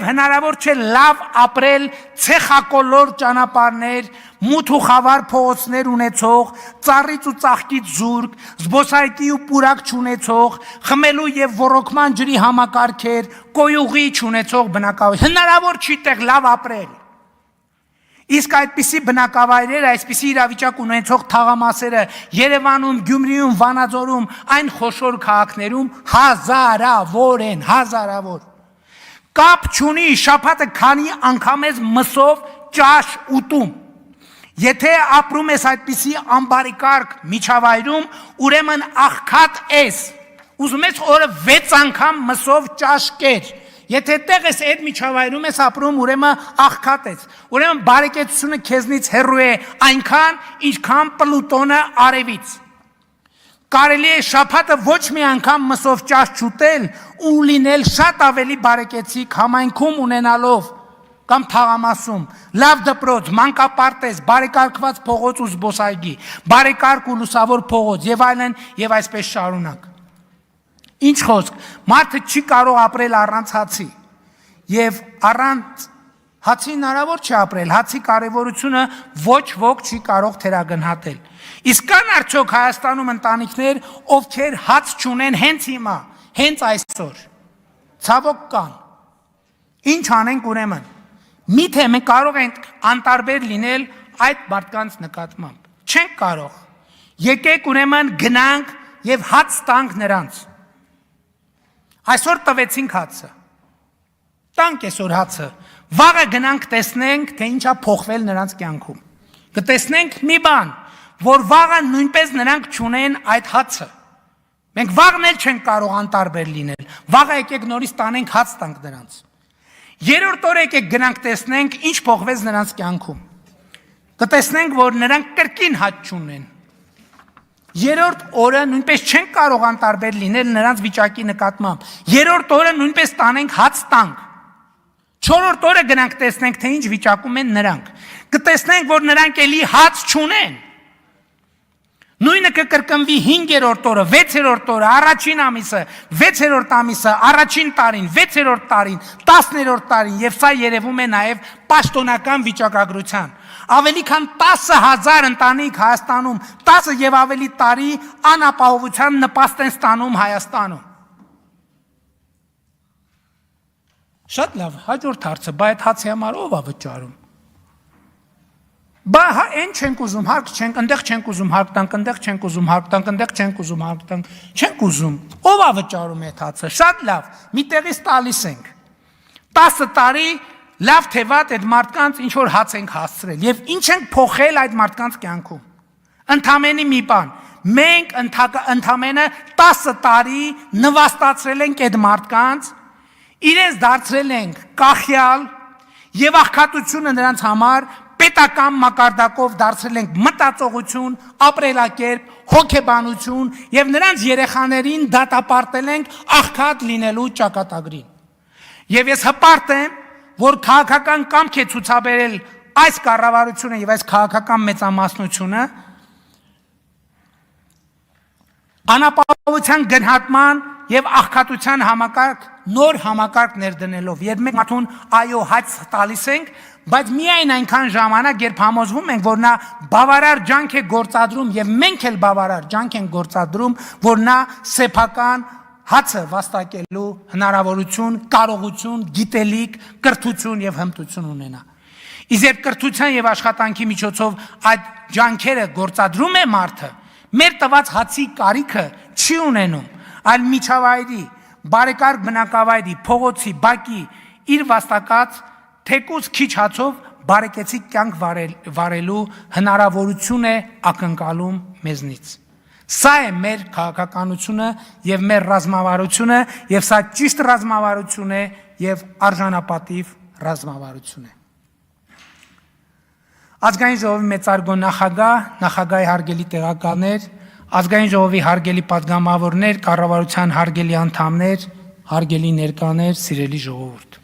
հնարավոր չէ լավ ապրել ցեխակոլոր ճանապարհներ, մութ ու խավար փողոցներ ունեցող, ծառից ու ծաղկից զուրկ, զբոսայգի ու պուրակ չունեցող, խմելու եւ ոռոգման ջրի համակարգեր, կոյուղի չունեցող բնակավայր։ Հնարավոր չի տեղ լավ ապրել։ Իսկ այդպիսի բնակավայրերը, այսպիսի իրավիճակ ունեցող թաղամասերը Երևանում, Գյումրիում, Վանաձորում, այն խոշոր քաղաքներում հազարավոր են, հազարավոր։ Կապ չունի շաբաթը քանի անգամ ես մսով ճաշ ուտում։ Եթե ապրում ես այդպիսի ամբարիկարգ միջավայրում, ուրեմն աղքատ ես։ Ուզում ես օրը 6 անգամ մսով ճաշ կեր։ Եթե տեղ ես այդ միջավայրում ես ապրում, ուրեմն աղքատ ես։ Ուրեմն բարեկեցությունը քեզնից հեռու է այնքան, ինչքան Պլուտոնը արևից։ Կարելի է շաբաթը ոչ մի անգամ մսով ճաշ չուտել ու լինել շատ ավելի բարեկեցիկ համայնքում ունենալով կամ թաղամասում, լավ դպրոց, մանկապարտեզ, բարեկարգված փողոց ու զբոսայգի, բարեկարգ ու լուսավոր փողոց եւ այլն եւ այսպես շարունակ։ Ինչ խոսք, մարդը չի կարող ապրել առանց հացի եւ առանց հացի հնարավոր չի ապրել, հացի կարևորությունը ոչ ոք չի կարող թերագնահատել։ Իսկ կան արդյոք Հայաստանում ընտանիքներ, ովքեր հաց չունեն հենց հիմա, հենց այսօր։ Ցավոք կան։ Ինչ անենք ուրեմն։ Միթե մենք կարող ենք անտարբեր լինել այդ մարդկանց նկատմամբ։ Չենք կարող։ Եկեք ուրեմն գնանք եւ հաց տանք նրանց։ Այսօր տվեցինք հացը, տանք այսօր հացը, վաղը գնանք տեսնենք, թե ինչա փոխվել նրանց կյանքում, կտեսնենք մի բան, որ վաղը նույնպես նրանք չունեն այդ հացը, մենք վաղն էլ չենք կարող անտարբեր լինել, վաղը եկեք նորից տանենք հաց տանք նրանց, երրորդ օրը եկեք գնանք տեսնենք, ինչ փոխվեց նրանց կյանքում, կտեսնենք, որ նրանք կրկին հաց չունեն, երրորդ օրը նույնպես չենք կարող անտարբեր լինել նրանց վիճակի նկատմամբ։ Երրորդ օրը նույնպես տանենք հաց տանք։ Չորրորդ օրը գնանք տեսնենք, թե ինչ վիճակում են նրանք։ Կտեսնենք, որ նրանք էլի հաց չունեն։ Նույնը կկրկնվի 5-րդ օրը, 6-րդ օրը, առաջին ամիսը, 6-րդ ամիսը, առաջին տարին, 6-րդ տարին, 10-րդ տարին, եւ սա երևում է նաեւ պաշտոնական վիճակագրության։ Ավելի քան 10,000 ընտանիք Հայաստանում, 10 եւ ավելի տարի անապահովության նպաստ են ստանում Հայաստանում։ Շատ լավ, հաջորդ հարցը, բա այդ հացի համար ով է վճարում։ Բա այն չենք ուզում, հարկ չենք, ընդեղ չենք ուզում հարկ տանք, ընդեղ չենք ուզում հարկ տանք, ընդեղ չենք ուզում հարկ տանք, չենք ուզում։ Ով է վճարում այդ հացը։ Շատ լավ, մի տեղից տալիս ենք։ 10 տարի լավ թե վատ այդ մարդկանց ինչ որ հաց ենք հասցրել եւ ինչ ենք փոխել այդ մարդկանց կյանքում։ Ընդամենի մի բան, մենք ընդամենը 10 տարի նվաստացրել ենք այդ մարդկանց, իրենց դարձրել ենք կախյալ եւ աղքատությունը նրանց համար պետական մակարդակով դարձրել ենք մտածողություն, ապրելակերպ, հոգեբանություն եւ նրանց երեխաներին դատապարտել ենք աղքատ լինելու ճակատագրին։ Եվ ես հպարտ եմ, որ քաղաքական կամք է ցուցաբերել այս կառավարությունը եւ այս քաղաքական մեծամասնությունը անապահովության գնահատման եւ աղքատության համակարգ նոր համակարգ ներդնելով երբ մենք մարդուն այո հաց տալիս ենք բայց միայն այնքան ժամանակ երբ համոզվում ենք որ նա բավարար ջանք է գործադրում եւ մենք էլ բավարար ջանք ենք գործադրում որ նա սեփական հացը վաստակելու հնարավորություն, կարողություն, գիտելիք, կրթություն եւ հմտություն ունենա։ Իսկ երբ կրթության եւ աշխատանքի միջոցով այդ ջանքերը գործադրում է մարդը, մեր տված հացի կարիքը չի ունենում, այլ միջավայրի, բարեկարգ բնակավայրի, փողոցի, բակի իր վաստակած թեկուզ քիչ հացով բարեկեցիկ կյանք վարելու հնարավորություն է ակնկալում մեզնից։ Սա է մեր քաղաքականությունը եւ մեր ռազմավարությունը եւ սա ճիշտ ռազմավարություն է եւ արժանապատիվ ռազմավարություն է։ Ազգային ժողովի մեծարգո նախագահ, նախագահի հարգելի տեղականներ, ազգային ժողովի հարգելի պատգամավորներ, կառավարության հարգելի անդամներ, հարգելի ներկաներ, սիրելի ժողովուրդ։